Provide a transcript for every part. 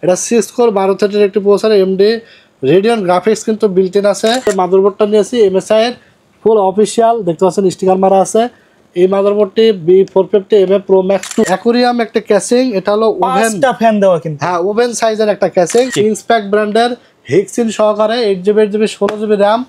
এটা 6 কোর 12 থ্রেডের একটি প্রসেসর AMD Radeon গ্রাফিক্স কিন্তু বিল্ট ইন আছে। মাদারবোর্ডটা নিয়েছি MSI এর ফুল অফিসিয়াল, দেখতে পাচ্ছেন স্টিকার মারা আছে। এই মাদারবোর্ডটি B450MA Pro Max 2 অ্যাকুরিয়াম একটা ক্যাসিং, এটা হলো ওভেনটা ফ্যান দেওয়া কিন্তু, হ্যাঁ ওভেন সাইজের একটা ক্যাসিং, ইনস্প্যাক্ট ব্র্যান্ডের হিক্সিন সহকারে 8GB 8GB 16GB RAM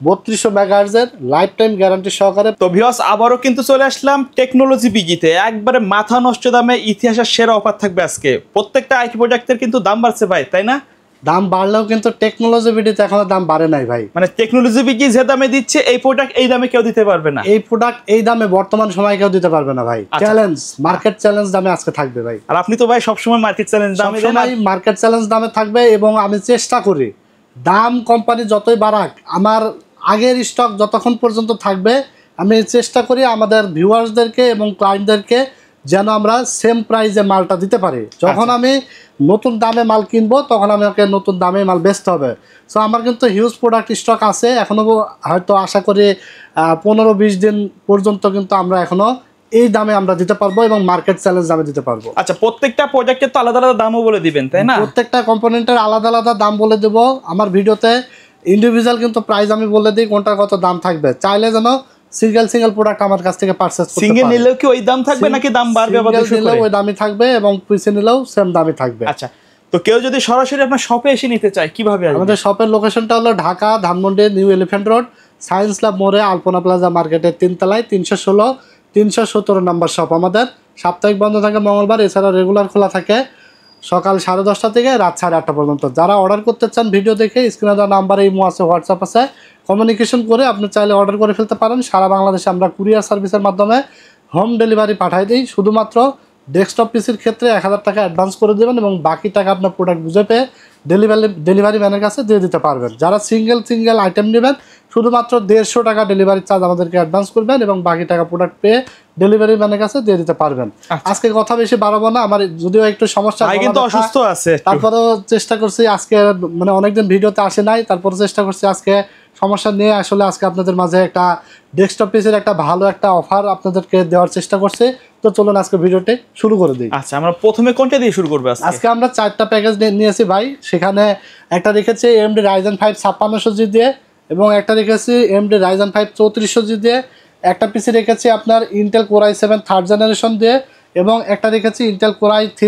3200 megahertz এর লাইফ টাইম গ্যারান্টি সহকারে। তো ভিউয়ার্স আবারও কিন্তু চলে আসলাম টেকনোলজি বিগিতে, একবারে মাথা নষ্ট দামে ইতিহাসের সেরা অফার থাকবে আজকে। প্রত্যেকটা আইটি প্রোডাক্টের কিন্তু দাম বাড়ছে ভাই, তাই না? দাম বাড়লেও কিন্তু টেকনোলজি বিডিতে এখনো দাম বাড়ে নাই ভাই। মানে টেকনোলজি বিগি যে দামে দিচ্ছে এই প্রোডাক্ট এই দামে কেউ দিতে পারবে না। এই প্রোডাক্ট এই দামে বর্তমান সময় কেউ দিতে পারবে না ভাই। চ্যালেঞ্জ, মার্কেট চ্যালেঞ্জ দামে আজকে থাকবে ভাই। আর আপনি তো ভাই সবসময় মার্কেট চ্যালেঞ্জ দামে দেন। সবসময় মার্কেট চ্যালেঞ্জ দামে থাকবে এবং আমি চেষ্টা করি দাম কোম্পানি যতই বাড়াক আমার আগের স্টক যতক্ষণ পর্যন্ত থাকবে আমি চেষ্টা করি আমাদের ভিউয়ার্সদেরকে এবং ক্লায়েন্টদেরকে যেন আমরা সেম প্রাইসে মালটা দিতে পারি। যখন আমি নতুন দামে মাল কিনবো তখন আমাকে নতুন দামে মাল বেচতে হবে। সো আমার কিন্তু হিউজ প্রোডাক্ট স্টক আছে এখনও, হয়তো আশা করি 15-20 দিন পর্যন্ত কিন্তু আমরা এখনও এই দামে আমরা দিতে পারবো এবং মার্কেট চ্যালেঞ্জ দামে দিতে পারবো। আচ্ছা, প্রত্যেকটা প্রোডাক্টের তো আলাদা আলাদা দামও বলে দিবেন, তাই না? প্রত্যেকটা কম্পোনেন্টের আলাদা আলাদা দাম বলে দেবো আমার ভিডিওতে। ইন্ডিভিজুয়াল কিন্তু প্রাইস আমি বলে দিই কোনটার কত দাম থাকবে, চাইলে যেন সিঙ্গেল প্রোডাক্ট আমার কাছ থেকে পারচেজ করতে পারেন। সিঙ্গেল নিলেও কি ওই দাম থাকবে নাকি দাম বাড়বে? নিলেও ওই দামই থাকবে এবং পিসে নিলেও সেম দামই থাকবে। আচ্ছা, তো কেউ যদি সরাসরি আপনার শপে এসে নিতে চায় কিভাবে আসবে? আমাদের শপের লোকেশনটা হলো Dhaka Dhanmondi new elephant road science lab মোড়ে আলপনা প্লাজা মার্কেটের 3 তলায় 316-317 নম্বর শপ আমাদের। সাপ্তাহিক বন্ধ থাকে মঙ্গলবার, এছাড়া রেগুলার খোলা থাকে সকাল 10:30 থেকে রাত 8:30 পর্যন্ত। যারা অর্ডার করতে চান ভিডিও দেখে স্ক্রিনে দেওয়া নাম্বারে ইমো আছে, হোয়াটসঅ্যাপ আছে, কমিউনিকেশন করে আপনি চাইলে অর্ডার করে ফেলতে পারেন। সারা বাংলাদেশে আমরা কুরিয়ার সার্ভিসের মাধ্যমে হোম ডেলিভারি পাঠাই দিই। শুধুমাত্র ডেস্কটপ পিসির ক্ষেত্রে 1000 টাকা অ্যাডভান্স করে দেবেন এবং বাকি টাকা আপনার প্রোডাক্ট বুঝে পেয়ে ডেলিভারি ম্যানের কাছে দিয়ে দিতে পারবেন। যারা সিঙ্গেল আইটেম নেবেন শুধুমাত্র 150 টাকা ডেলিভারি চার্জ আমাদেরকে অ্যাডভান্স করবেন এবং বাকি টাকা প্রোডাক্ট পেয়ে ডেলিভারি ম্যানের কাছে দিয়ে দিতে পারবেন। আজকে কথা বেশি বাড়াবো না, আমার যদিও একটু সমস্যা, কিন্তু অসুস্থ আছে, তারপরেও চেষ্টা করছি আজকে, মানে অনেকদিন ভিডিওতে আসে নাই, তারপরে চেষ্টা করছি আজকে সমস্যা নিয়ে আসলে আজকে আপনাদের মাঝে একটা ডেস্কটপ পিসের একটা ভালো একটা অফার আপনাদেরকে দেওয়ার চেষ্টা করছি। তো চলুন আজকে ভিডিওটি শুরু করে দিই। আচ্ছা, আমরা প্রথমে কোনটা দিয়ে শুরু করব? আজকে আমরা 4টা প্যাকেজ নিয়েছি ভাই। সেখানে একটা রেখেছি AMD Ryzen 5 5600G দিয়ে এবং একটা রেখেছি AMD Ryzen 5 3400G দিয়ে, একটা পিসি রেখেছি আপনার Intel Core i7 3rd generation দিয়ে এবং একটা রেখেছি Intel Core i3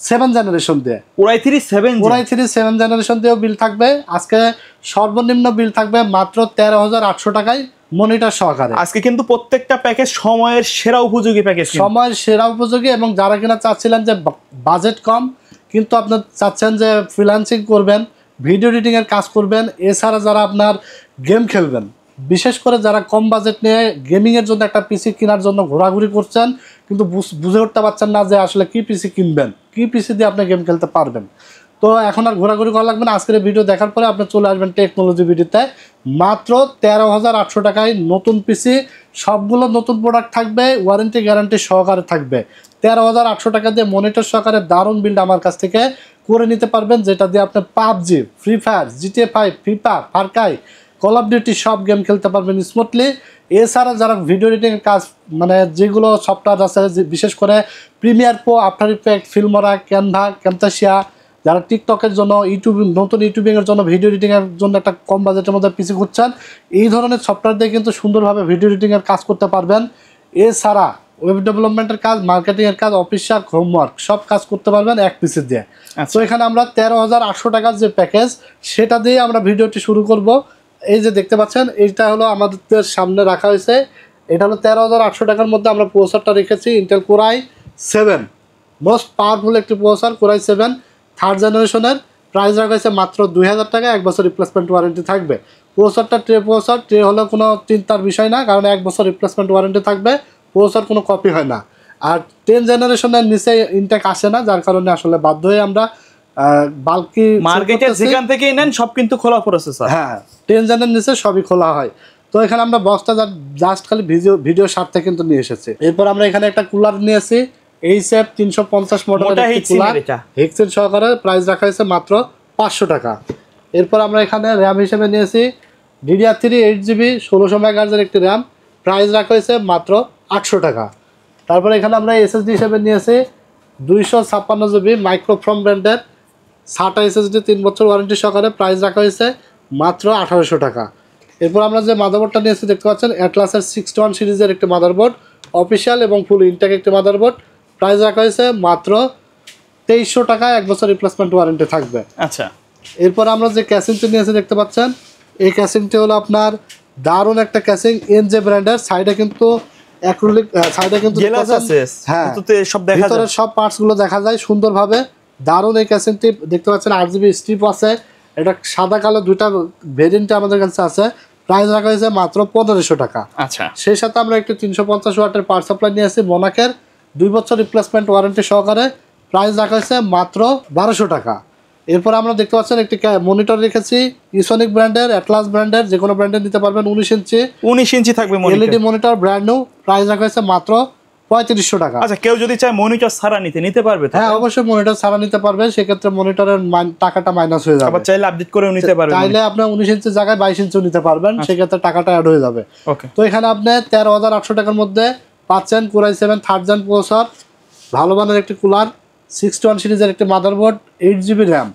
7th generation দিয়ে। Core i3 7th জেনারেশন দিয়েও বিল থাকবে। আজকে সর্বনিম্ন বিল থাকবে মাত্র 13,800 টাকায় মনিটর সহকারে। আজকে কিন্তু প্রত্যেকটা প্যাকেজ সময়ের সেরা উপযোগী প্যাকেজ, সময়ের সেরা উপযোগী। এবং যারা কিনা চাচ্ছিলেন যে বাজেট কম কিন্তু আপনার চাচ্ছেন যে ফ্রিল্যান্সিং করবেন, ভিডিও এডিটিংয়ের কাজ করবেন, এছাড়া যারা আপনার গেম খেলবেন, বিশেষ করে যারা কম বাজেট নিয়ে গেমিংয়ের জন্য একটা পিসি কেনার জন্য ঘোরাঘুরি করছেন কিন্তু বুঝে উঠতে পারছেন না যে আসলে কী পিসি কিনবেন, কী পিসি দিয়ে আপনি গেম খেলতে পারবেন, তো এখন আর ঘোরাঘুরি করা লাগবে না। আজকের ভিডিও দেখার পরে আপনি চলে আসবেন টেকনোলজি ভিডিওতে। মাত্র 13,800 টাকায় নতুন পিসি, সবগুলো নতুন প্রোডাক্ট থাকবে, ওয়ারেন্টি গ্যারান্টি সহকারে থাকবে। 13,800 টাকা দিয়ে মনিটর সহকারে দারুণ বিল্ড আমার কাছ থেকে করে নিতে পারবেন, যেটা দিয়ে আপনি PUBG, free fire, GTA 5, FIFA, Far Cry, call of duty সব গেম খেলতে পারবেন স্মুথলি। এছাড়া যারা ভিডিও এডিটিংয়ের কাজ, মানে যেগুলো সফটওয়্যার আছে বিশেষ করে Premiere Pro, after effect, ফিল্মরা, Canva, ক্যামতাসিয়া, যারা টিকটকের জন্য নতুন ইউটিউবিংয়ের জন্য ভিডিও এডিটিংয়ের জন্য একটা কম বাজেটের মধ্যে পিসি খুঁজছেন, এই ধরনের সফটওয়্যার দিয়ে কিন্তু সুন্দরভাবে ভিডিও এডিটিংয়ের কাজ করতে পারবেন। এছাড়া ওয়েব ডেভেলপমেন্টের কাজ, মার্কেটিংয়ের কাজ, অফিস ওয়ার্ক, হোমওয়ার্ক সব কাজ করতে পারবেন এক পিসি দিয়ে। তো এখানে আমরা 13,800 টাকার যে প্যাকেজ সেটা দিয়ে আমরা ভিডিওটি শুরু করব। এই যে দেখতে পাচ্ছেন এইটা হলো আমাদের সামনে রাখা হয়েছে, এটা হলো 13,800 টাকার মধ্যে আমরা প্রসেসরটা রেখেছি Intel Core i7, most powerful একটি প্রসেসর Core i7 3rd জেনারেশনের। প্রাইস রাখা হয়েছে মাত্র 2,000 টাকা, 1 বছর রিপ্লেসমেন্ট ওয়ারেন্টি থাকবে। প্রসেসরটা ট্রে হলো কোনো চিন্তার বিষয় না, কারণ 1 বছর রিপ্লেসমেন্ট ওয়ারেন্টি থাকবে, প্রসেসর কোনো কপি হয় না। আর 10 জেনারেশনের নিচে ইনটেক আসে না, যার কারণে আসলে বাধ্য হয়ে আমরা বাল্কি মার্কেটে যেখান থেকেই নেন সব কিন্তু খোলা প্রসেসর। হ্যাঁ, 10 জেনের নিচে সবই খোলা হয়। তো এখানে আমরা বক্সটা জাস্ট খালি ভিডিও স্বার্থে কিন্তু নিয়ে এসেছি। এরপর আমরা এখানে একটা কুলার নিয়েছি HF 350 মডেলের একটি কুলার, হেক্সেন সহকারে। প্রাইস রাখা হয়েছে মাত্র 500 টাকা। এরপর আমরা এখানে র্যাম হিসেবে নিয়েছি DDR3 8GB 1600 মেগাহার্জের একটি র্যাম, প্রাইস রাখা হয়েছে মাত্র 800 টাকা। তারপরে এখানে আমরা SSD হিসেবে নিয়েছি 256 জিবি মাইক্রোফ্রম ব্র্যান্ডের SATA SSD 3 বছর ওয়ারেন্টি সহকারে, প্রাইস রাখা হয়েছে মাত্র 1800 টাকা। এরপর আমরা যে মাদারবোর্ডটা নিয়েছি দেখতে পাচ্ছেন অ্যাটলাসের 61 সিরিজের একটি মাদারবোর্ড, অফিসিয়াল এবং ফুল ইনটেক একটি মাদারবোর্ড, প্রাইস রাখা হয়েছে মাত্র 2300 টাকা, 1 বছর রিপ্লেসমেন্ট ওয়ারেন্টি থাকবে। আচ্ছা, এরপর আমরা যে ক্যাসিংটি নিয়েছি দেখতে পাচ্ছেন, এই ক্যাসিংটি হলো আপনার দারুণ একটা ক্যাসিং, এনজে ব্র্যান্ডের। সাইডে কিন্তু অ্যাক্রিলিক, সাইডে কিন্তু গ্লাস আছে, হ্যাঁ ভিতরে সব দেখা যায়, ভিতরে সব পার্টস গুলো দেখা যায় সুন্দরভাবে। দারুণ এই ক্যাসিংটি দেখতে পাচ্ছেন, 8 জিবি স্ট্রিপ আছে, এটা সাদা কালো দুইটা ভেরিয়েন্টে আমাদের কাছে আছে। প্রাইস রাখা হয়েছে মাত্র 1500 টাকা। আচ্ছা, সেই সাথে আমরা একটি 350 ওয়াটের পাওয়ার সাপ্লাই নিয়ে আসি মোনাকের, 2 বছর রিপ্লেসমেন্ট ওয়ারেন্টি সহকারে, প্রাইস রাখা হয়েছে মাত্র 1200 টাকা। এরপর আমরা দেখতে পাচ্ছেন একটি মনিটর রেখেছি ইসোনিক ব্র্যান্ডের, অ্যাটলাস ব্র্যান্ডের, যে কোনো ব্র্যান্ডের নিতে পারবেন, 19 ইঞ্চি থাকবে LED monitor, brand new, price রাখা হয়েছে মাত্র 3500 টাকা। আচ্ছা, কেউ যদি চায় মনিটর ছাড়া নিতে পারবে তো? হ্যাঁ, অবশ্যই মনিটর ছাড়া নিতে পারবে, সেক্ষেত্রে মনিটরের টাকাটা মাইনাস হয়ে যাবে। আবার চাইলে আপডেট করেও নিতে পারবে, চাইলে আপনি 19 ইঞ্চির জায়গায় 22 ইঞ্চিও নিতে পারবেন, সেক্ষেত্রে টাকাটা অ্যাড হয়ে যাবে। ওকে, তো এখানে আপনি 13,800 টাকার মধ্যে পাচ্ছেন Core i7 third gen processor, ভালো মানের একটি কুলার, 61 সিরিজের একটি motherboard, 8 GB RAM,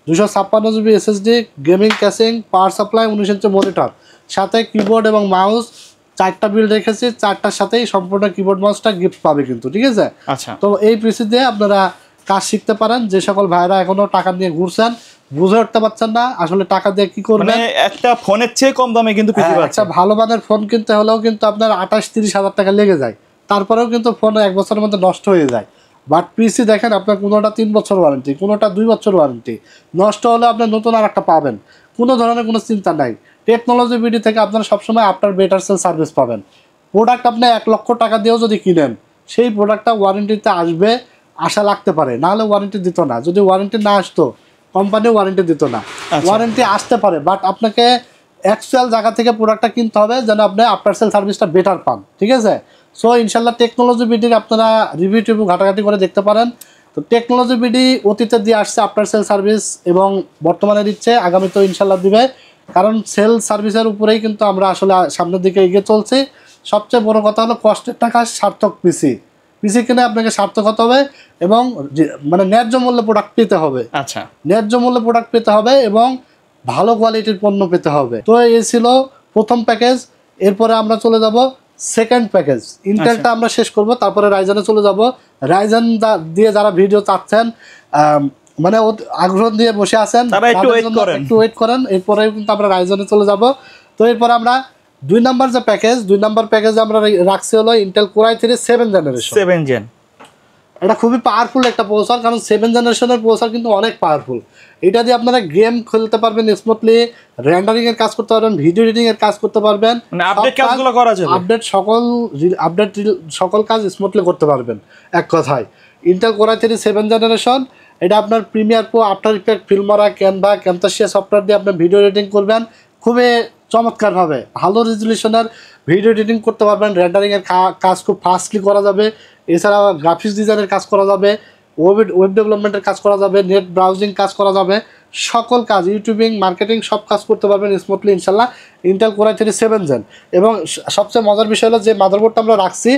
256 GB SSD, gaming casing, power supply, 19 inch monitor, সাথে কিবোর্ড এবং মাউস, 4টা বিল রেখেছি, 4টার সাথেই সম্পূর্ণ কিবোর্ড মাউসটা গিফট পাবে কিন্তু, ঠিক আছে? আচ্ছা, তো এই পিসি দিয়ে আপনারা কাজ শিখতে পারেন। যে সকল ভাইরা এখনো টাকা নিয়ে ঘুরছেন, বুঝে উঠতে পারছেন না আসলে টাকা দিয়ে কি করবেন, মানে একটা ফোনের চেয়ে কম দামে কিন্তু পিসি পাচ্ছেন। একটা ভালো মানের ফোন কিনতে হলেও কিন্তু আপনার 28-30 হাজার টাকা লেগে যায়, তারপরেও কিন্তু ফোন 1 বছরের মধ্যে নষ্ট হয়ে যায়। বাট পিসি দেখেন, আপনার কোনোটা 3 বছর ওয়ারেন্টি, কোনোটা 2 বছর ওয়ারেন্টি, নষ্ট হলে আপনার নতুন আর একটা পাবেন, কোনো ধরনের কোনো চিন্তা নাই। টেকনোলজি বিডি থেকে আপনারা সবসময় আপনার বেটার সেল সার্ভিস পাবেন। প্রোডাক্ট আপনি 1 লক্ষ টাকা দিয়েও যদি কিনেন, সেই প্রোডাক্টটা ওয়ারেন্টিতে আসবে, আশা লাগতে পারে, নাহলে ওয়ারেন্টি দিত না। যদি ওয়ারেন্টি না আসতো, কোম্পানি ওয়ারেন্টি দিত না। ওয়ারেন্টি আসতে পারে, বাট আপনাকে অ্যাকচুয়াল জায়গা থেকে প্রোডাক্টটা কিনতে হবে যেন আপনি আফটার সেল সার্ভিসটা বেটার পান, ঠিক আছে? সো ইনশাল্লাহ টেকনোলজি বিডির আপনারা রিভিউ ঘাটাঘাটি করে দেখতে পারেন। তো টেকনোলজি বিডি অতীতে দিয়ে আসছে আফটার সেল সার্ভিস, এবং বর্তমানে দিচ্ছে, আগামীতেও ইনশাল্লাহ দিবে, কারণ সেল সার্ভিসের উপরেই কিন্তু আমরা আসলে সামনের দিকে এগিয়ে চলছি। সবচেয়ে বড় কথা হলো কষ্টের টাকা সার্থক পিসি কিনে আপনাকে সার্থক হতে হবে, এবং মানে ন্যায্য মূল্যে প্রোডাক্ট পেতে হবে। আচ্ছা, ন্যায্য মূল্যে প্রোডাক্ট পেতে হবে এবং ভালো কোয়ালিটির পণ্য পেতে হবে। তো এই ছিল প্রথম প্যাকেজ। এরপরে আমরা চলে যাব সেকেন্ড প্যাকেজ, ইন্টেলটা আমরা শেষ করব, তারপরে রাইজেনে চলে যাব। রাইজেন দিয়ে যারা ভিডিও চাচ্ছেন, মানে আগ্রহ দিয়ে বসে আছেন, একটু ওয়েট করেন, এরপরে কিন্তু আমরা রাইজেনে চলে যাব। তো এরপর আমরা 2 নম্বর যে প্যাকেজ, 2 নম্বর প্যাকেজে আমরা রাখছি হলো Intel Core i3 7 generation. 7 gen, এটা খুবই পাওয়ারফুল একটা প্রসেসর, কারণ 7 জেনারেশনের প্রসেসর কিন্তু অনেক পাওয়ারফুল। এটা দিয়ে আপনারা গেম খেলতে পারবেন স্মুথলি, রেন্ডারিং এর কাজ করতে পারবেন, ভিডিও এডিটিং এর কাজ করতে পারবেন, মানে আপডেট কাজগুলো করা যাবে, আপডেট সকল কাজ স্মুথলি করতে পারবেন। এক কথায় ইন্টেল Core i3 7 জেনারেশন, এটা আপনার Premiere Pro, after effect, ফিল্মরা, Canva, ক্যামতাসিয়া software দিয়ে আপনি ভিডিও এডিটিং করবেন খুবই চমৎকারভাবে, ভালো রেজলিউশনের ভিডিও এডিটিং করতে পারবেন, রেন্ডারিংয়ের কাজ খুব ফাস্টলি করা যাবে, এছাড়া গ্রাফিক্স ডিজাইনের কাজ করা যাবে, ওয়েব ডেভেলপমেন্টের কাজ করা যাবে, নেট ব্রাউজিং কাজ করা যাবে, সকল কাজ, ইউটিউবিং, মার্কেটিং সব কাজ করতে পারবেন স্মুথলি ইনশাল্লাহ ইন্টেল Core i3 7 জেন। এবং সবচেয়ে মজার বিষয় হলো যে মাদারবোর্ডটা আমরা রাখছি,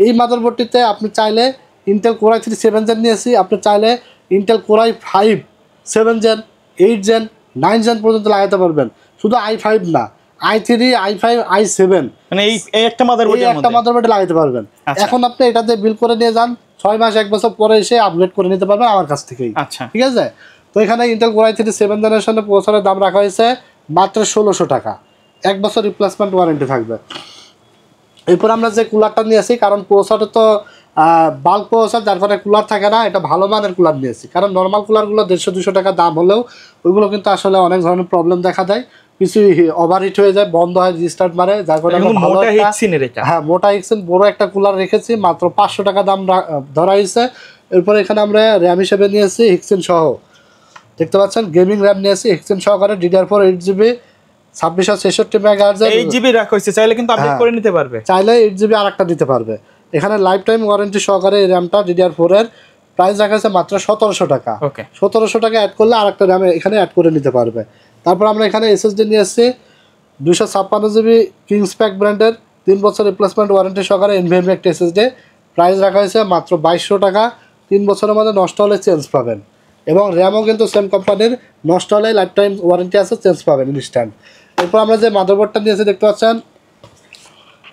এই মাদারবোর্ডটিতে আপনি চাইলে ইন্টেল Core i3 7 জেন নিয়েছি, আপনি চাইলে Intel Core i5 7 gen, 8 gen, 9 gen পর্যন্ত লাগাতে পারবেন। শুধু i5 না, i3, i5, i7, মানে এই একটা মাদারবোর্ডে লাগাতে পারবেন। এখন আপনি এটাতে বিল করে নিয়ে যান, 6 মাস 1 বছর পরে এসে আপগ্রেড করে নিতে পারবেন আমার কাছ থেকেই। আচ্ছা, ঠিক আছে? তো এখানে ইন্টেল Core i3 7 জেনারেশনের প্রসেসরের দাম রাখা হয়েছে মাত্র 1600 টাকা, 1 বছর রিপ্লেসমেন্ট ওয়ারেন্টি থাকবে। এরপর আমরা যে কুলারটা নিয়েছি, কারণ প্রসেসরে তো বাল্ক প্রসেসর, যার কারণে কুলার থাকে না, এটা ভালো মানের কুলার নিয়েছি। কারণ নর্মাল কুলারগুলো 150-200 টাকা দাম হলেও ওইগুলো কিন্তু আসলে অনেক ধরনের প্রবলেম দেখা দেয়, কিছু ওভারহিট হয়ে যায়, বন্ধ হয়, রিস্টার্ট মারে, যার কারণে মোটা হিক্সিন বড় একটা কুলার রেখেছি, মাত্র 500 টাকা দাম ধরা হয়েছে। এরপর এখানে আমরা র্যাম হিসেবে নিয়েছি হিক্সিন সহ, দেখতে পাচ্ছেন গেমিং র্যাম নিয়েছি হিক্সিন সহকারে, DDR4 8GB 2666 মেগাহার্জ, 8GB রাখা হয়েছে, চাইলে কিন্তু আপডেট করে নিতে পারবে, চাইলে 8GB আরেকটা দিতে পারবে। এখানে লাইফ টাইম ওয়ারেন্টি সহকারে এই র্যামটা DDR4 এর প্রাইস রাখা আছে মাত্র 1700 টাকা। 1700 টাকা অ্যাড করলে আরেকটা র্যাম এখানে অ্যাড করে নিতে পারবে। তারপর আমরা এখানে SSD নিয়ে আসছি 256GB কিংসপ্যাক ব্র্যান্ডের 3 বছর রিপ্লেসমেন্ট ওয়ারেন্টি সহকারে NVMe একটা SSD, প্রাইস রাখা হয়েছে মাত্র 2200 টাকা, 3 বছরের মধ্যে নষ্ট হলে চেঞ্জ পাবেন। এবং র্যামও কিন্তু সেম কোম্পানির, নষ্ট হলে লাইফ টাইম ওয়ারেন্টি আছে, চেঞ্জ পাবেন ইনস্ট্যান্ট। এরপর আমরা যে মাদারবোর্ডটা নিয়েছি দেখতে পাচ্ছেন,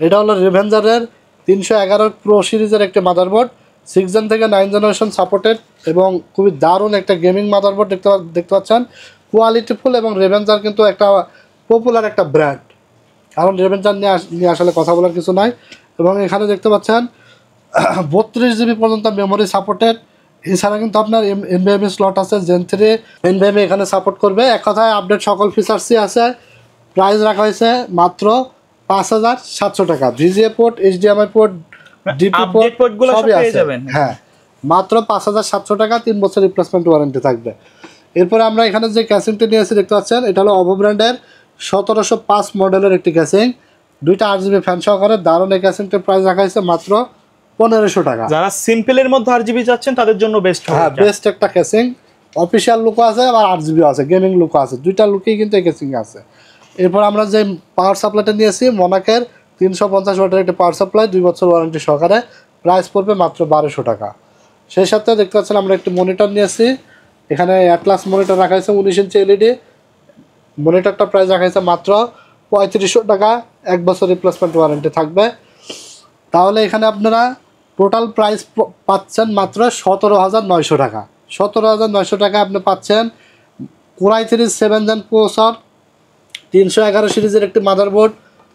এটা হলো রেভেঞ্জারের 311 প্রো সিরিজের একটি মাদারবোর্ড, 6 জেন থেকে 9 জেনারেশন সাপোর্টেড এবং খুবই দারুণ একটা গেমিং মাদারবোর্ড দেখতে পাচ্ছেন, কোয়ালিটিফুল। এবং রেভেঞ্জার কিন্তু একটা পপুলার একটা ব্র্যান্ড, কারণ রেভেঞ্জার নিয়ে আসলে কথা বলার কিছু নাই। এবং এখানে দেখতে পাচ্ছেন 32 জিবি পর্যন্ত মেমোরি সাপোর্টেড। এছাড়া কিন্তু আপনার এনভিএমই স্লট আছে, জেন 3 এনভিএমই এখানে সাপোর্ট করবে। এক কথায় আপডেট সকল ফিচার্সই আছে। প্রাইস রাখা হয়েছে মাত্র 5700 টাকা। VGA port, HDMI port, DP port সবই আছে। হ্যাঁ, মাত্র 5700 টাকা, 3 বছর রিপ্লেসমেন্ট ওয়ারেন্টি থাকবে। এরপরে আমরা এখানে যে ক্যাসিংটি নিয়েছি দেখতে পাচ্ছেন, এটা হলো অভো ব্র্যান্ডের 1705 মডেলের একটি ক্যাসিং, 2টা 8GB ফ্যান সহকারে দারুণ। এই ক্যাসিংটির প্রাইস রাখা হয়েছে মাত্র 1500 টাকা। যারা সিম্পলের মধ্যে 8GB চাচ্ছেন তাদের জন্য বেস্ট। হ্যাঁ, বেস্ট একটা ক্যাসিং, অফিসিয়াল লুকও আছে আবার 8GB আছে, গেমিং লুকও আছে, 2টা লুকেই কিন্তু এই ক্যাসিং আছে। এরপর আমরা যে পাওয়ার সাপ্লাইটা নিয়েছি মোনাকের 350 ওয়াটের একটি পাওয়ার সাপ্লাই, 2 বছর ওয়ারেন্টি সহকারে, প্রাইস পড়বে মাত্র 1200 টাকা। সেই সাথে দেখতে পাচ্ছেন আমরা একটি মনিটর নিয়েছি, এখানে অ্যাটলাস মনিটর রাখা হয়েছে 19 ইঞ্চি এলইডি। মনিটরটা প্রাইস রাখা হয়েছে মাত্র 3500 টাকা, 1 বছর রিপ্লেসমেন্ট ওয়ারেন্টি থাকবে। তাহলে এখানে আপনারা টোটাল প্রাইস পাচ্ছেন মাত্র 17900 টাকা। 17900 টাকা আপনি পাচ্ছেন কোর i3 7 জেন প্রসেসর, 311 সিরিজের একটি motherboard,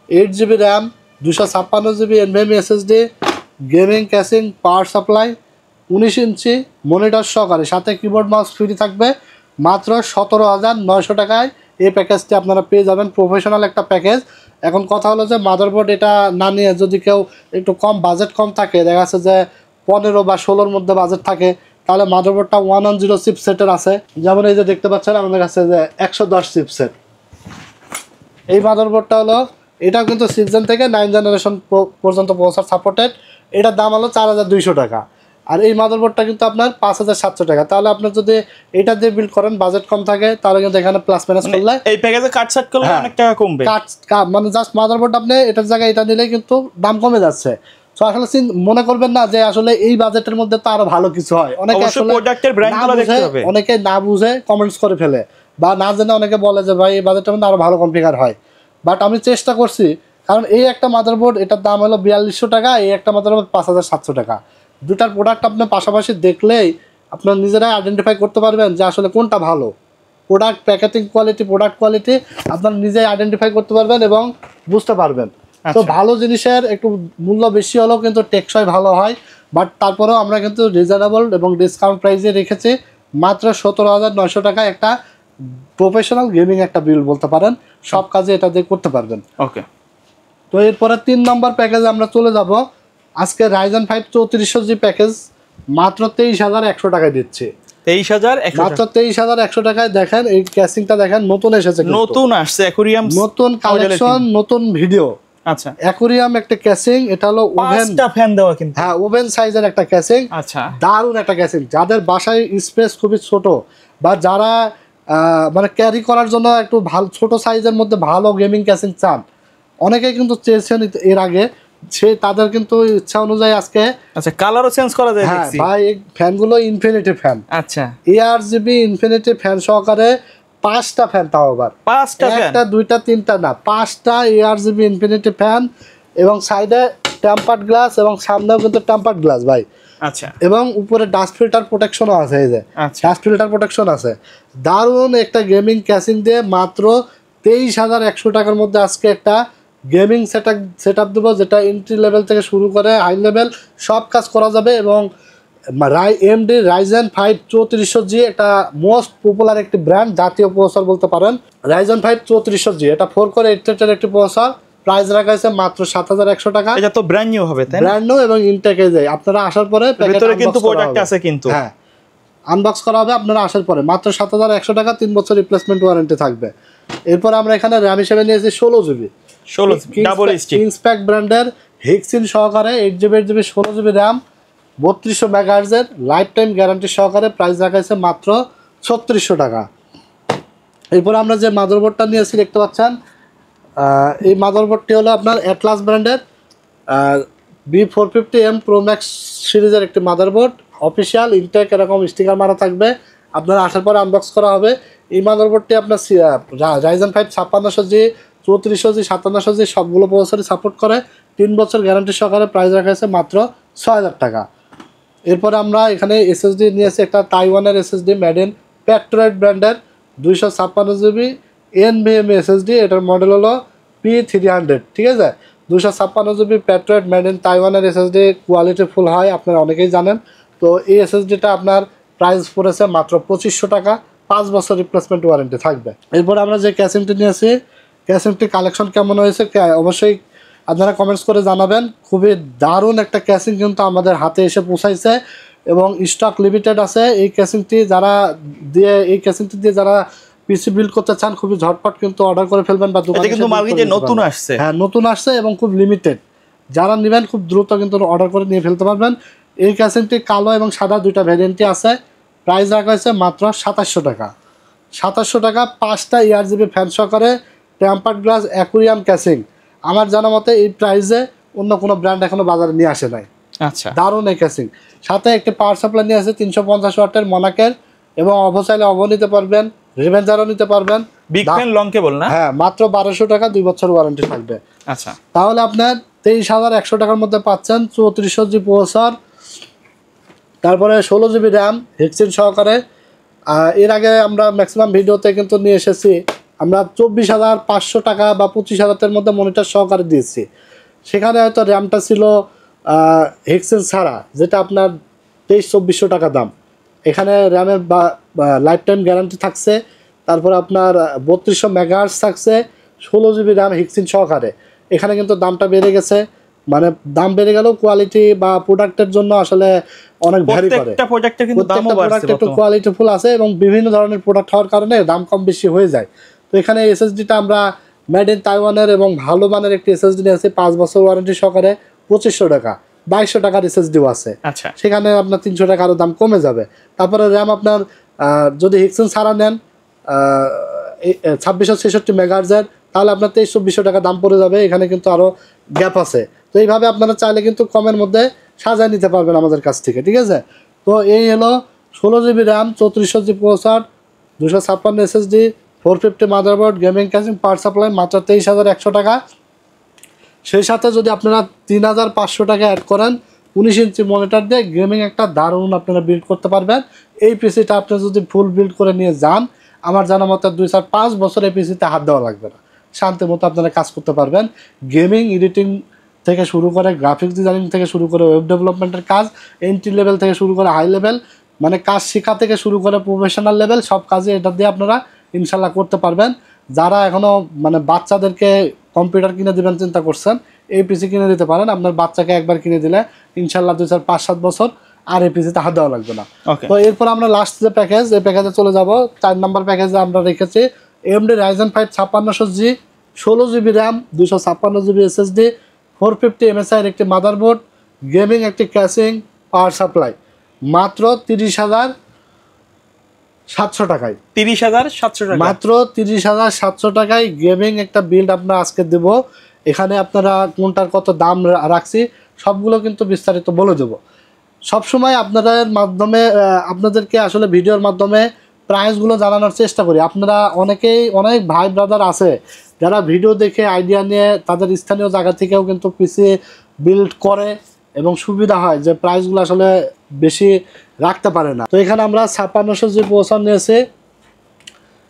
8GB RAM, 256GB NVMe SSD, gaming casing, power supply, 19 inch monitor সহকারে, সাথে কিবোর্ড মাউস ফ্রি থাকবে। মাত্র 17900 টাকায় এই প্যাকেজটি আপনারা পেয়ে যাবেন, প্রফেশনাল একটা প্যাকেজ। এখন কথা হলো যে মাদারবোর্ড এটা না নিয়ে যদি কেউ একটু কম বাজেট কম থাকে, দেখা যাচ্ছে যে 15 বা 16-র মধ্যে বাজেট থাকে, তাহলে মাদারবোর্ডটা 110 চিপসেটের আছে। যেমন এই যে দেখতে পাচ্ছেন আমাদের কাছে যে 110 চিপসেট। এই মাদারবোর্ডটা হলো, এটাও কিন্তু 6 জেন থেকে 9 জেনারেশন পর্যন্ত প্রসেসর সাপোর্টেড। এটার দাম হলো 4200 টাকা। আর এই মাদারবোর্ডটা কিন্তু আপনার 5700 টাকা। তাহলে আপনার যদি এটা দিয়ে বিল্ড করেন, বাজেট কম থাকে, তাহলে কিন্তু এখানে প্লাস মাইনাস করলে এই প্যাকেজে কাট সেট করলে অনেক টাকা কমবে। মানে জাস্ট মাদারবোর্ড আপনি এটার জায়গায় এটা নিলে কিন্তু দাম কমে যাচ্ছে। তো আসলে মনে করবেন না যে আসলে এই বাজেটের মধ্যে তো আরো ভালো কিছু হয়। অনেকে আসলে প্রোডাক্টের ব্র্যান্ডগুলো দেখতে হবে, অনেকে না বুঝে কমেন্টস করে ফেলে, বা না জেনে অনেকে বলে যে ভাই এই বাজেটের মধ্যে আরো ভালো কনফিগার হয়। বাট আমি চেষ্টা করছি, কারণ এই একটা মাদারবোর্ড এটার দাম হলো 4200 টাকা, এই একটা মাদারবোর্ড 5700 টাকা। দুটার প্রোডাক্ট আপনি পাশাপাশি দেখলেই আপনার নিজেরাই আইডেন্টিফাই করতে পারবেন যে আসলে কোনটা ভালো। Product packaging quality, product quality আপনারা নিজেই আইডেন্টিফাই করতে পারবেন এবং বুঝতে পারবেন। তো ভালো জিনিসের একটু মূল্য বেশি হলেও কিন্তু টেকসই ভালো হয়। বাট তারপরেও আমরা কিন্তু রিজনেবল এবং ডিসকাউন্ট প্রাইসে রেখেছি মাত্র 17900 টাকায় একটা প্রফেশনাল গেমিং একটা বিল বলতে পারেন, সব কাজে এটা দিয়ে করতে পারবেন। ওকে, তো এরপরে 3 নম্বর প্যাকেজে আমরা চলে যাব। আজকে Ryzen 5 3400G প্যাকেজ মাত্র 23100 টাকায় দিচ্ছে। 23100 মাত্র 23100 টাকায়। দেখেন এই ক্যাসিংটা দেখেন, নতুন এসেছে, নতুন আসছে অ্যাকুরিয়াম, নতুন কালেকশন, নতুন ভিডিও। আচ্ছা, অ্যাকুরিয়াম একটা ক্যাসিং, এটা হলো ওভেন, 5টা ফ্যান দেওয়া কিন্তু। হ্যাঁ, ওভেন সাইজের একটা ক্যাসিং। আচ্ছা, দারুণ একটা ক্যাসিং। যাদের বাসায় স্পেস খুবই ছোট, বা যারা মানে ক্যারি করার জন্য একটু ভালো ছোট সাইজের মধ্যে ভালো গেমিং ক্যাসিং চান, অনেকেই কিন্তু চেয়েছেন এর আগে, তাদের কিন্তু ইচ্ছা অনুযায়ী আজকে। আচ্ছা, কালারও চেঞ্জ করা যায় দেখছি। ভাই এই ফ্যানগুলো ইনফিনিটি ফ্যান। আচ্ছা, ARGB ইনফিনিটি ফ্যান সহকারে 5টা ফ্যান, তাও আবার 5টা ফ্যান, একটা দুইটা তিনটা না, 5টা ARGB ইনফিনিটি ফ্যান, এবং সাইডে টেম্পার্ড গ্লাস এবং সামনেও কিন্তু টেম্পার্ড গ্লাস ভাই। আচ্ছা, এবং উপরে ডাস্ট ফিল্টার প্রোটেকশনও আছে, এই যে ডাস্ট ফিল্টার প্রোটেকশন আছে। দারুণ একটা গেমিং ক্যাসিং দিয়ে মাত্র 23100 টাকার মধ্যে আজকে একটা গেমিং সেট আপ দেবো, যেটা এন্ট্রি লেভেল থেকে শুরু করে হাই লেভেল সব কাজ করা যাবে। এবং AMD Ryzen 5 3400G একটা মোস্ট পপুলার একটি ব্র্যান্ড, জাতীয় প্রসেসর বলতে পারেন। Ryzen 5 3400G এটা 4 কোর 8 থ্রেডের একটি প্রসেসর। প্রাইস রাখা হয়েছে মাত্র 7100 টাকা। এটা তো ব্র্যান্ড নিউ হবে, তাই না? ব্র্যান্ড নিউ এবং ইনটেকে যায়। আপনারা আসার পরে ভিতরে কিন্তু প্রোডাক্ট আছে, কিন্তু হ্যাঁ আনবক্স করা হবে আপনারা আসার পরে। মাত্র 7100 টাকা, 3 বছর রিপ্লেসমেন্ট ওয়ারেন্টি থাকবে। এরপর আমরা এখানে র্যাম হিসেবে নিয়েছি 16GB, ডাবল স্টিক কিংসপ্যাক ব্র্যান্ডের হেক্সিন সহকারে 8GB 8GB 16GB র্যাম, 3200 মেগাহার্জের লাইফ টাইম গ্যারান্টি সহকারে। প্রাইস রাখা হয়েছে মাত্র 3600 টাকা। এরপর আমরা যে মাদারবোর্ডটা নিয়েছি দেখতে পাচ্ছেন, এই মাদারবোর্ডটি হলো আপনার অ্যাটলাস ব্র্যান্ডের B450M Pro Max সিরিজের একটি মাদারবোর্ড, অফিসিয়াল ইনটেক এরকম স্টিকার মারা থাকবে। আপনারা আসার পরে আনবক্স করা হবে। এই মাদারবোর্ডটি আপনার রাইজেন 5 5600G 3400G 5700G সবগুলো প্রসেসরই সাপোর্ট করে। 3 বছর গ্যারান্টি সহকারে প্রাইস রাখা হয়েছে মাত্র 6000 টাকা। এরপরে আমরা এখানে এসএসডি নিয়েছি একটা তাইওয়ানের এসএসডি মেড ইন প্যাট্রয়েড ব্র্যান্ডের 256GB NVMe এসএসডি। এটার মডেল হলো P300, ঠিক আছে। 256GB প্যাট্রয়েড মেড ইন তাইওয়ানের এসএসডি কোয়ালিটি ফুল হয়, আপনারা অনেকেই জানেন। তো এই এসএসডিটা আপনার প্রাইস পড়েছে মাত্র 2500 টাকা, 5 বছর রিপ্লেসমেন্ট ওয়ারেন্টি থাকবে। এরপর আমরা যে ক্যাসিংটি নিয়েছি, ক্যাসিংটি কালেকশন কেমন হয়েছে অবশ্যই আপনারা কমেন্টস করে জানাবেন। খুবই দারুণ একটা ক্যাসিং কিন্তু আমাদের হাতে এসে পৌঁছাইছে এবং স্টক লিমিটেড আছে। এই ক্যাসিংটি দিয়ে যারা পিসি বিল্ড করতে চান খুবই ঝটপট কিন্তু অর্ডার করে ফেলবেন বা দোকানে কিন্তু মার্কেটে নতুন আসছে। হ্যাঁ, নতুন আসছে এবং খুব লিমিটেড। যারা নেবেন খুব দ্রুত কিন্তু অর্ডার করে নিয়ে ফেলতে পারবেন। এই ক্যাসিংটি কালো এবং সাদা দুইটা ভ্যারিয়েন্টই আছে। প্রাইস রাখা হয়েছে মাত্র 2700 টাকা। 2700 টাকা 5টা ERGB ফ্যান সহকারে টেম্পার্ড গ্লাস অ্যাকুরিয়াম ক্যাসিং। আমার জানা মতে এই প্রাইসে অন্য কোনো ব্র্যান্ড এখনো বাজারে নিয়ে আসে নাই। আচ্ছা, দারুণ এই ক্যাসিং। সাথে একটি পাওয়ার সাপ্লাই নিয়ে আছে 350 ওয়াটের মনাকের, এবং অভো চাইলে অভো নিতে পারবেন, রিভেঞ্জারও নিতে পারবেন। বিগ ফ্যান লং কেবল না? হ্যাঁ, মাত্র 1200 টাকা, 2 বছর ওয়ারেন্টি থাকবে। আচ্ছা, তাহলে আপনার 23,100 টাকার মধ্যে পাচ্ছেন 3400G প্রসেসর, তারপরে 16GB র্যাম হেক্সিন সহকারে। এর আগে আমরা ম্যাক্সিমাম ভিডিওতে কিন্তু নিয়ে এসেছি আমরা 24,500 টাকা বা 25,000-এর মধ্যে মনিটর সহকারে দিয়েছি। সেখানে হয়তো র্যামটা ছিল হেক্সিন ছাড়া, যেটা আপনার 2300-2400 টাকা দাম। এখানে র্যামের লাইফ টাইম গ্যারান্টি থাকছে, তারপরে আপনার 3200 মেগাহার্টজ থাকছে, 16GB র্যাম হেক্সিন সহকারে। এখানে কিন্তু দামটা বেড়ে গেছে, মানে দাম বেড়ে গেলেও কোয়ালিটি বা প্রোডাক্টের জন্য আসলে অনেক ভ্যারি করে। প্রত্যেকটা প্রোডাক্টে কিন্তু দামও বাড়ছে, একটু কোয়ালিটিফুল আছে এবং বিভিন্ন ধরনের প্রোডাক্ট হওয়ার কারণে দাম কম বেশি হয়ে যায়। তো এখানে এসএসডিটা আমরা মেড ইন তাইওয়ানের এবং ভালো মানের একটি এসএসডি নিয়েছি 5 বছর ওয়ারেন্টি সহকারে 2500 টাকা। 2200 টাকার এসএসডিও আছে। আচ্ছা, সেখানে আপনার 300 টাকা আরও দাম কমে যাবে। তারপরে র্যাম আপনার যদি হেক্সিন ছাড়া নেন 2666 মেগাহার্টজের, তাহলে আপনার 2300-2400 টাকা দাম পড়ে যাবে। এখানে কিন্তু আরও গ্যাপ আছে। তো এইভাবে আপনারা চাইলে কিন্তু কমের মধ্যে সাজায় নিতে পারবেন আমাদের কাছ থেকে, ঠিক আছে। তো এই হলো 16GB RAM, 3400G processor, 256 SSD, 450 motherboard, gaming casing, power supply মাত্র 23,100 টাকা। সেই সাথে যদি আপনারা 3,500 টাকা অ্যাড করেন 19 ইঞ্চি মনিটর দিয়ে গেমিং একটা দারুণ আপনারা বিল্ড করতে পারবেন। এই পিসিটা আপনি যদি ফুল বিল্ড করে নিয়ে যান, আমার জানা মতো 2-5 বছর এই পিসিতে হাত দেওয়া লাগবে না, শান্তি মতো আপনারা কাজ করতে পারবেন। গেমিং এডিটিং থেকে শুরু করে গ্রাফিক্স ডিজাইনিং থেকে শুরু করে ওয়েব ডেভেলপমেন্টের কাজ, এন্ট্রি লেভেল থেকে শুরু করে হাই লেভেল, মানে কাজ শেখা থেকে শুরু করে প্রফেশনাল লেভেল সব কাজে এটা দিয়ে আপনারা ইনশাল্লাহ করতে পারবেন। যারা এখনও মানে বাচ্চাদেরকে কম্পিউটার কিনে দেবেন চিন্তা করছেন, এই পিসি কিনে দিতে পারেন। আপনার বাচ্চাকে একবার কিনে দিলে ইনশাল্লাহ 2-5-7 বছর আর এই পিসিতে হাত দেওয়া লাগবে না। তো এরপর আমরা লাস্ট যে প্যাকেজ, এই প্যাকেজে চলে যাব। 4 নম্বর প্যাকেজে আমরা রেখেছি AMD Ryzen 5 5600G 16GB RAM, 256GB SSD, 450 MSI একটি মাদারবোর্ড, গেমিং একটি ক্যাসিং, পাওয়ার সাপ্লাই মাত্র 30,700 টাকায়। 30,700 টাকা মাত্র 30,700 টাকায় গেমিং একটা বিল্ড আমরা আজকে দেব। এখানে আপনারা কোনটার কত দাম রাখছি সবগুলো কিন্তু বিস্তারিত বলে দেবো। সবসময় আপনাদের মাধ্যমে আপনাদেরকে আসলে ভিডিওর মাধ্যমে প্রাইসগুলো জানানোর চেষ্টা করি। আপনারা অনেক ভাই ব্রাদার আছে যারা ভিডিও দেখে আইডিয়া নিয়ে তাদের স্থানীয় জায়গা থেকেও কিন্তু পিসি বিল্ড করে এবং সুবিধা হয় যে প্রাইসগুলো আসলে বেশি রাখতে পারে না। তো এখানে আমরা 5600G প্রসেসর নিয়েছি।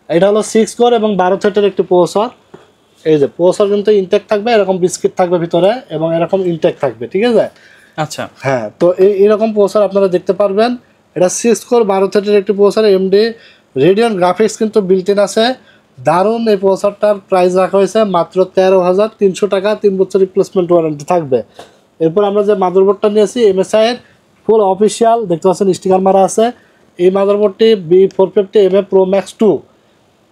এটা হলো 6 কোর এবং 12 থ্রেডের একটি প্রসেসর। এই যে প্রসেসর কিন্তু ইনটেক থাকবে, এরকম বিস্কিট থাকবে ভিতরে এবং এরকম ইনটেক থাকবে, ঠিক আছে। আচ্ছা, হ্যাঁ, তো এইরকম প্রসেসর আপনারা দেখতে পারবেন। এটা 6 কোর 12 থ্রেডের একটি প্রসেসর, AMD রেডিয়ন গ্রাফিক্স কিন্তু বিল্ট ইন আছে। দারুণ এই প্রসেসরটার প্রাইস রাখা হয়েছে মাত্র 13,300 টাকা, 3 বছর রিপ্লেসমেন্ট ওয়ারেন্টি থাকবে। এরপর আমরা যে মাদারবোর্ডটা নিয়েছি MSI এর ফুল অফিসিয়াল, দেখতে পাচ্ছেন স্টিকার মারা আছে। এই মাদারবোর্ডটি B450MA Pro Max 2,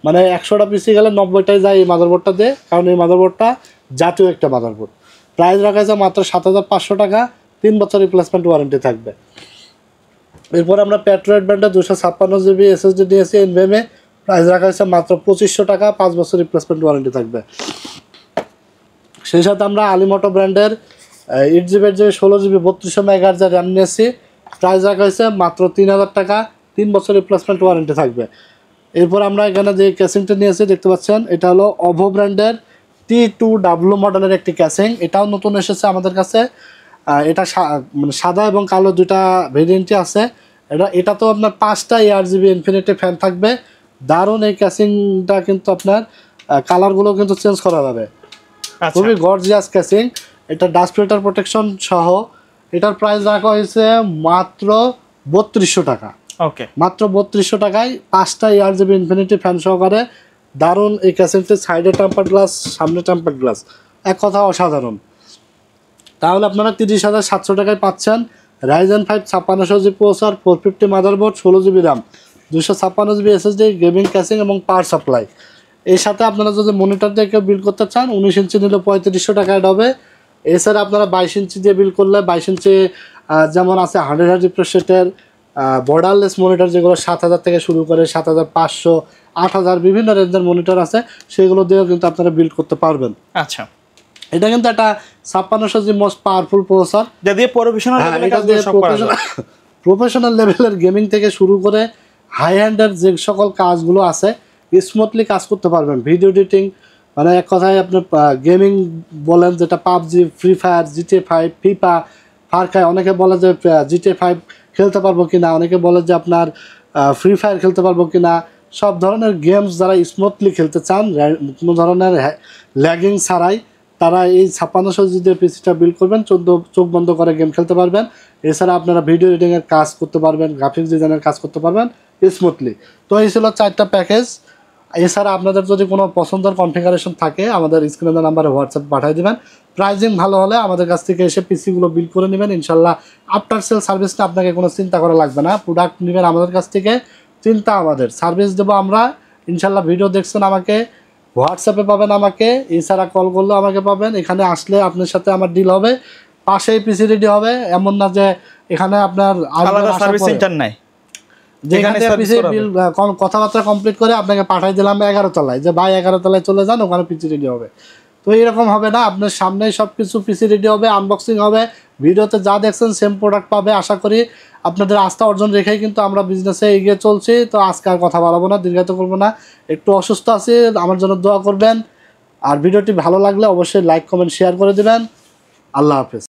মানে 100টা পিসি গেলে 90টাই যায় এই মাদারবোর্ডটা দিয়ে, কারণ এই মাদারবোর্ডটা জাতীয় একটা মাদারবোর্ড। প্রাইস রাখা হয়েছে মাত্র 7,500 টাকা, 3 বছর রিপ্লেসমেন্ট ওয়ারেন্টি থাকবে। এরপর আমরা প্যাট্রয়েড ব্র্যান্ডের 256GB SSD নিয়েছি NVMe, প্রাইস রাখা হয়েছে মাত্র 2500 টাকা, 5 বছর রিপ্লেসমেন্ট ওয়ারেন্টি থাকবে। সেই সাথে আমরা আলিমোটো ব্র্যান্ডের 8GB 16GB 3200 মেগাহার্টজের র্যাম নিয়েছি। প্রাইস রাখা হয়েছে মাত্র 3000 টাকা, 3 বছর রিপ্লেসমেন্ট ওয়ারেন্টি থাকবে। এরপর আমরা এখানে যে ক্যাসিংটা নিয়েছি দেখতে পাচ্ছেন, এটা হলো অভো ব্র্যান্ডের T2W মডেলের একটি ক্যাসিং। এটাও নতুন এসেছে আমাদের কাছে। এটা মানে সাদা এবং কালো দুটা ভেরিয়েন্টই আছে। এটা তো আপনার 5টা ARGB ইনফিনিটি ফ্যান থাকবে। দারুণ এই ক্যাসিংটা, কিন্তু আপনার কালারগুলো কিন্তু চেঞ্জ করা যাবে। খুবই গর্জিয়াস ক্যাসিং। এটা ডাস্ট ফিল্টার প্রোটেকশন সহ। এটার প্রাইস রাখা হয়েছে মাত্র 3200 টাকা। ওকে, মাত্র 3200 টাকায় 5টা ARGB ইনফিনিটি ফ্যান সহকারে দারুণ এই ক্যাসিংটি। সাইডে টেম্পার্ড গ্লাস, সামনে টেম্পার্ড গ্লাস, এক কথা অসাধারণ। তাহলে আপনারা 30,700 টাকায় পাচ্ছেন Ryzen 5 5600G processor, 450 motherboard, 16GB RAM, 256GB SSD, gaming casing এবং পাওয়ার সাপ্লাই। এর সাথে আপনারা যদি মনিটর দিয়ে কেউ বিল করতে চান 19 ইঞ্চি নিলে 3500 টাকায় হবে। এছাড়া আপনারা 22 ইঞ্চি দিয়ে বিল করলে 22 ইঞ্চি যেমন আছে 100Hz রিফ্রেশ রেটের বর্ডারলেস মনিটর, যেগুলো 7000 থেকে শুরু করে 7500, 8000 বিভিন্ন রেঞ্জের মনিটর আছে, সেগুলো দিয়েও কিন্তু আপনারা বিল্ড করতে পারবেন। আচ্ছা, এটা কিন্তু একটা 5600G মোস্ট পাওয়ারফুল প্রসেসর, যা দিয়ে প্রফেশনাল লেভেলের গেমিং থেকে শুরু করে হাই হ্যান্ডের যে সকল কাজগুলো আছে স্মুথলি কাজ করতে পারবেন। ভিডিও এডিটিং, মানে এক কথায় আপনার গেমিং বলেন, যেটা PUBG, free fire, GTA 5, FIFA, ফারকাই। অনেকে বলে যে GTA 5 খেলতে পারবো কিনা, অনেকে বলে যে আপনার ফ্রি ফায়ার খেলতে পারবো কিনা। সব ধরনের গেমস যারা স্মুথলি খেলতে চান, কোনো ধরনের ল্যাগিং ছাড়াই, তারা এই 5600G দিয়ে পিসিটা বিল্ড করবেন, চোখ বন্ধ করে গেম খেলতে পারবেন। এছাড়া আপনারা ভিডিও এডিটিংয়ের কাজ করতে পারবেন, গ্রাফিক্স ডিজাইনের কাজ করতে পারবেন স্মুথলি। তো এই ছিল 4টা প্যাকেজ। এছাড়া আপনাদের যদি কোনো পছন্দের কনফিগারেশন থাকে আমাদের স্ক্রিনের নাম্বারে হোয়াটসঅ্যাপ পাঠিয়ে দেবেন। প্রাইজিং ভালো হলে আমাদের কাছ থেকে এসে পিসিগুলো বিল্ড করে নেবেন। ইনশাল্লাহ আফটার সেল সার্ভিসটা আপনাকে কোনো চিন্তা করা লাগবে না। প্রোডাক্ট নেবেন আমাদের কাছ থেকে, চিন্তা আমাদের, সার্ভিস দেবো আমরা। ইনশাল্লাহ ভিডিও দেখছেন আমাকে, হোয়াটসঅ্যাপে পাবেন আমাকে, এছাড়া কল করলেও আমাকে পাবেন। এখানে আসলে আপনার সাথে আমার ডিল হবে, পাশেই পিসি রেডি হবে। এমন না যে এখানে আপনার সার্ভিস সেন্টার নাই, যেখানে পিসি বিল কথাবার্তা কমপ্লিট করে আপনাকে পাঠিয়ে দিলাম 11 তলায়, যে ভাই 11 তলায় চলে যান, ওখানে পিসি রেডি হবে। তো এরকম হবে না, আপনার সামনেই সব কিছু পিসি রেডি হবে, আনবক্সিং হবে, ভিডিওতে যা দেখছেন সেম প্রোডাক্ট পাবে। আশা করি আপনাদের আস্থা অর্জন রেখেই কিন্তু আমরা বিজনেসে এগিয়ে চলছি। তো আজকে আর কথা বাড়াবো না, দীর্ঘায়িত করবো না। একটু অসুস্থ আছি, আমার জন্য দোয়া করবেন। আর ভিডিওটি ভালো লাগলে অবশ্যই লাইক, কমেন্ট, শেয়ার করে দেবেন। আল্লাহ হাফেজ।